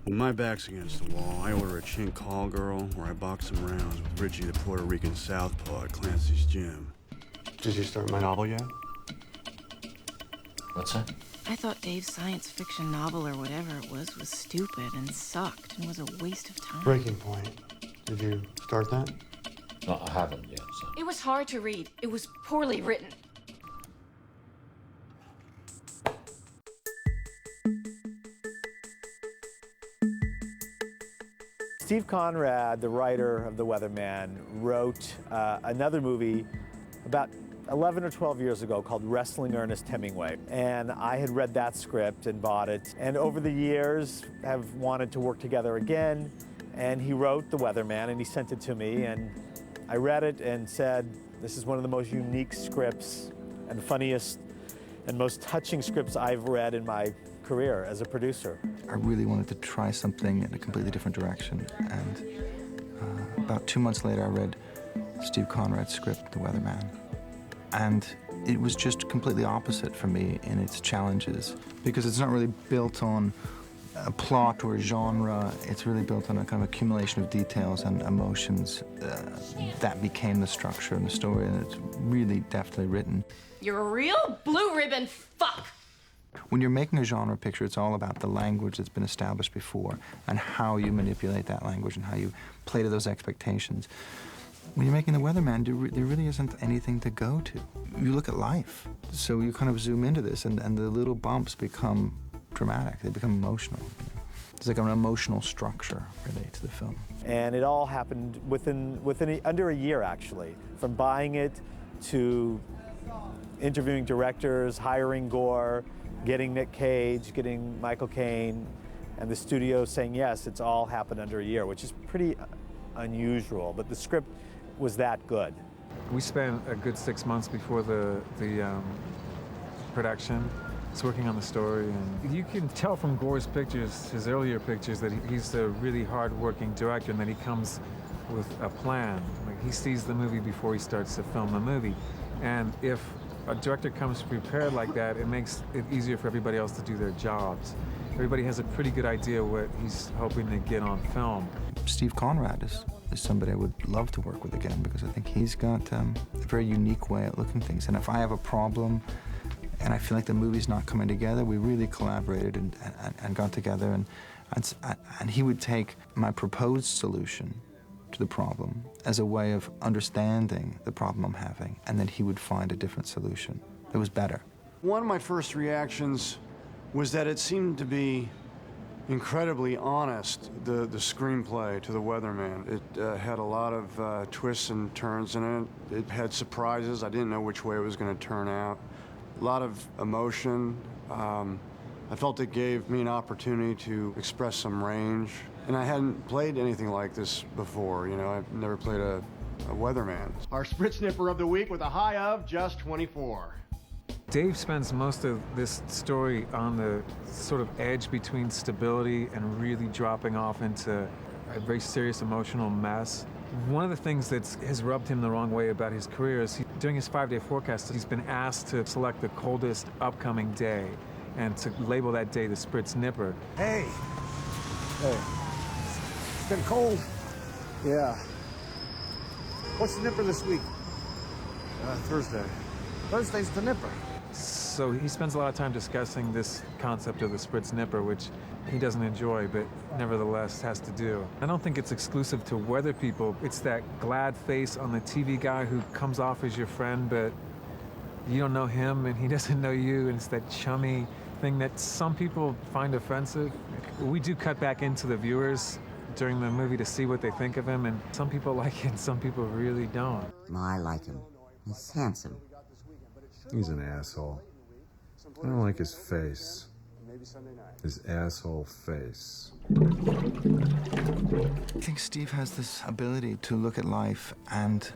When my back's against the wall, I order a chink call girl, or I box some rounds with Richie the Puerto Rican southpaw at Clancy's gym. Did you start my novel yet? What's that? I thought Dave's science fiction novel or whatever it was stupid and sucked and was a waste of time. Breaking Point. Did you start that? No, I haven't yet, so. It was hard to read. It was poorly written. Steve Conrad, the writer of The Weatherman, wrote another movie about 11 or 12 years ago called Wrestling Ernest Hemingway. And I had read that script and bought it. And over the years have wanted to work together again. And he wrote The Weatherman and he sent it to me. And I read it and said, this is one of the most unique scripts and funniest and most touching scripts I've read in my career as a producer. I really wanted to try something in a completely different direction. And about 2 months later, I read Steve Conrad's script, The Weatherman. And it was just completely opposite for me in its challenges, because it's not really built on a plot or a genre. It's really built on a kind of accumulation of details and emotions that became the structure and the story, and it's really deftly written. You're a real blue ribbon fuck. When you're making a genre picture, it's all about the language that's been established before and how you manipulate that language and how you play to those expectations. When you're making The Weatherman, there really isn't anything to go to. You look at life. So you kind of zoom into this, and the little bumps become dramatic. They become emotional. It's like an emotional structure, really, to the film. And it all happened under a year, actually, from buying it to interviewing directors, hiring Gore, getting Nick Cage, getting Michael Caine, and the studio saying yes. It's all happened under a year, which is pretty unusual, but the script was that good. We spent a good 6 months before the production. It's working on the story, and you can tell from Gore's pictures, his earlier pictures, that he's a really hard-working director and that he comes with a plan. Like, he sees the movie before he starts to film the movie. And if a director comes prepared like that, it makes it easier for everybody else to do their jobs. Everybody has a pretty good idea what he's hoping to get on film. Steve Conrad is somebody I would love to work with again, because I think he's got a very unique way at looking at things. And if I have a problem and I feel like the movie's not coming together, we really collaborated and got together, and he would take my proposed solution to the problem as a way of understanding the problem I'm having, and then he would find a different solution that was better. One of my first reactions was that it seemed to be incredibly honest, the screenplay to The Weatherman. It had a lot of twists and turns in it. It had surprises. I didn't know which way it was going to turn out. A lot of emotion. I felt it gave me an opportunity to express some range. And I hadn't played anything like this before, you know. I've never played a weatherman. Our Sprit Snipper of the week with a high of just 24. Dave spends most of this story on the sort of edge between stability and really dropping off into a very serious emotional mess. One of the things that has rubbed him the wrong way about his career is during his 5-day forecast, he's been asked to select the coldest upcoming day and to label that day the Sprit Snipper. Hey. Hey. It's been cold. Yeah. What's the nipper this week? Thursday. Thursday's the nipper. So he spends a lot of time discussing this concept of the Sprit Snipper, which he doesn't enjoy, but nevertheless has to do. I don't think it's exclusive to weather people. It's that glad face on the TV guy who comes off as your friend, but you don't know him and he doesn't know you, and it's that chummy thing that some people find offensive. We do cut back into the viewers during the movie to see what they think of him, and some people like it and some people really don't. I like him. He's handsome. He's an asshole. I don't like his face. His asshole face. I think Steve has this ability to look at life and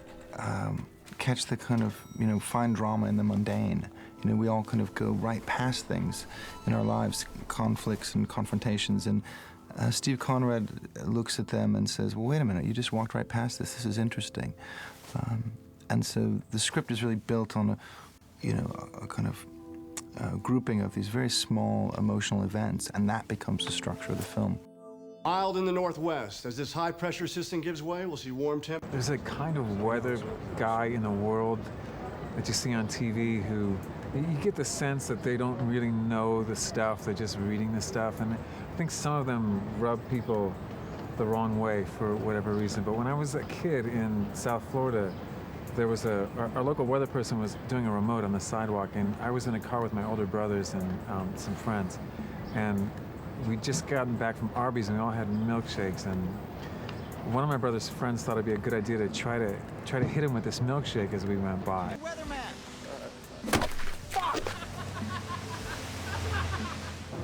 catch the kind of, find drama in the mundane. We all kind of go right past things in our lives, conflicts and confrontations, and Steve Conrad looks at them and says, well, wait a minute, you just walked right past this. This is interesting. And so the script is really built on a kind of grouping of these very small emotional events, and that becomes the structure of the film. Mild in the northwest. As this high-pressure system gives way, we'll see warm temp. There's a kind of weather guy in the world that you see on TV who, you get the sense that they don't really know the stuff, they're just reading the stuff, and I think some of them rub people the wrong way for whatever reason. But when I was a kid in South Florida, there was our local weather person was doing a remote on the sidewalk, and I was in a car with my older brothers and some friends, and we'd just gotten back from Arby's and we all had milkshakes, and one of my brother's friends thought it'd be a good idea to try to hit him with this milkshake as we went by.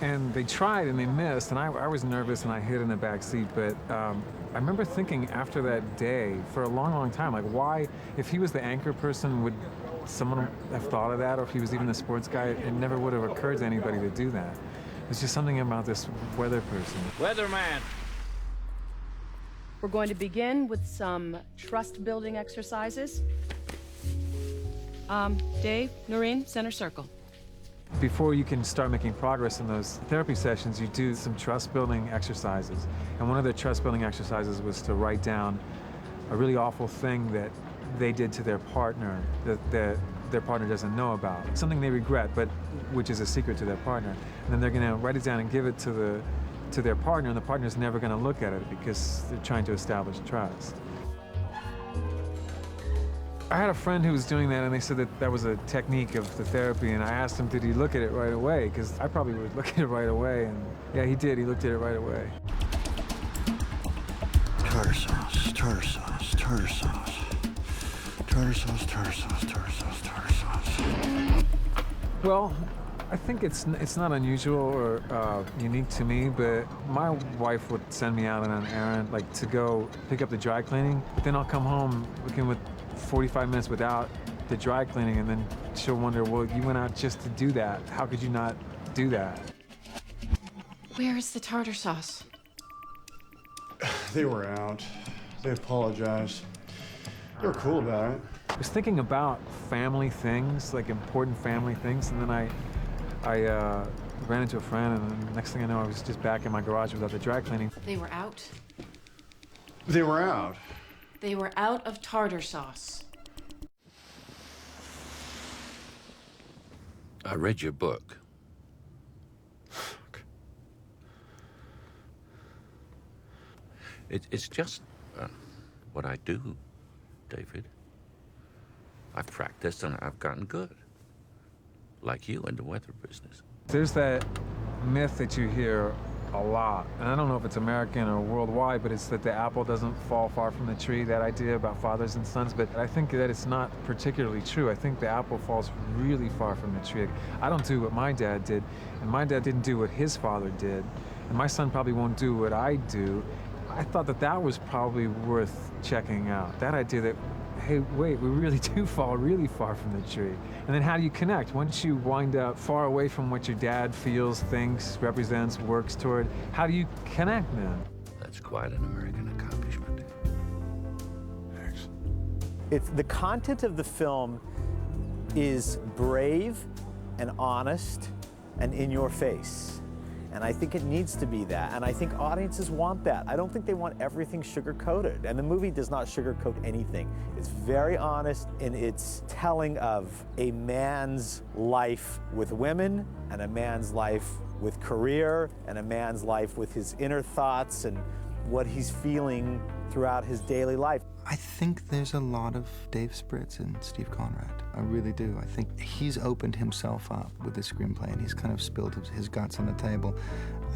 And they tried and they missed, and I was nervous and I hid in the back seat, but I remember thinking after that day for a long, long time, like, why, if he was the anchor person, would someone have thought of that, or if he was even the sports guy, it never would have occurred to anybody to do that. It's just something about this weather person. Weatherman! We're going to begin with some trust-building exercises. Dave, Noreen, center circle. Before you can start making progress in those therapy sessions, you do some trust-building exercises. And one of the trust-building exercises was to write down a really awful thing that they did to their partner that their partner doesn't know about. Something they regret, but which is a secret to their partner. And then they're gonna write it down and give it to their partner, and the partner's never gonna look at it because they're trying to establish trust. I had a friend who was doing that, and they said that that was a technique of the therapy, and I asked him, did he look at it right away? Because I probably would look at it right away, and yeah, he did. He looked at it right away. Tartar sauce, tartar sauce, tartar sauce. Tartar sauce, tartar sauce, tartar sauce, tartar sauce. Well, I think it's not unusual or unique to me, but my wife would send me out on an errand, like to go pick up the dry cleaning, but then I'll come home looking with 45 minutes without the dry cleaning, and then she'll wonder, well, you went out just to do that. How could you not do that? Where is the tartar sauce? They were out. They apologized. They were cool about it. I was thinking about family things, like important family things, and then I ran into a friend, and then the next thing I know, I was just back in my garage without the dry cleaning. They were out? They were out. They were out of tartar sauce. I read your book. It's just what I do, David. I've practiced and I've gotten good. Like you in the weather business. There's that myth that you hear a lot, and I don't know if it's American or worldwide, but it's that the apple doesn't fall far from the tree, that idea about fathers and sons, but I think that it's not particularly true. I think the apple falls really far from the tree. I don't do what my dad did, and my dad didn't do what his father did, and my son probably won't do what I do. I thought that that was probably worth checking out, that idea that, hey, wait, we really do fall really far from the tree. And then how do you connect? Once you wind up far away from what your dad feels, thinks, represents, works toward, how do you connect then? That's quite an American accomplishment. Thanks. It's the content of the film is brave and honest and in your face. And I think it needs to be that. And I think audiences want that. I don't think they want everything sugar-coated. And the movie does not sugarcoat anything. It's very honest in its telling of a man's life with women, and a man's life with career, and a man's life with his inner thoughts and what he's feeling throughout his daily life. I think there's a lot of Dave Spritz in Steve Conrad. I really do. I think he's opened himself up with the screenplay, and he's kind of spilled his guts on the table.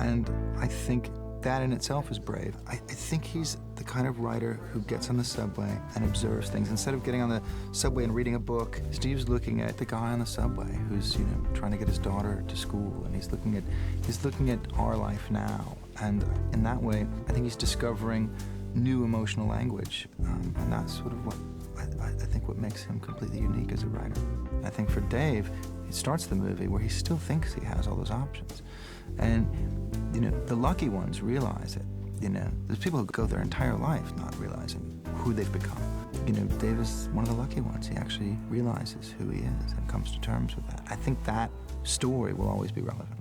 And I think that in itself is brave. I think he's the kind of writer who gets on the subway and observes things. Instead of getting on the subway and reading a book, Steve's looking at the guy on the subway who's, you know, trying to get his daughter to school, and he's looking at our life now. And in that way, I think he's discovering new emotional language, and that's sort of what I think what makes him completely unique as a writer. I think for Dave, he starts the movie where he still thinks he has all those options, and you know, the lucky ones realize it. You know, there's people who go their entire life not realizing who they've become. You know, Dave is one of the lucky ones. He actually realizes who he is and comes to terms with that. I think that story will always be relevant.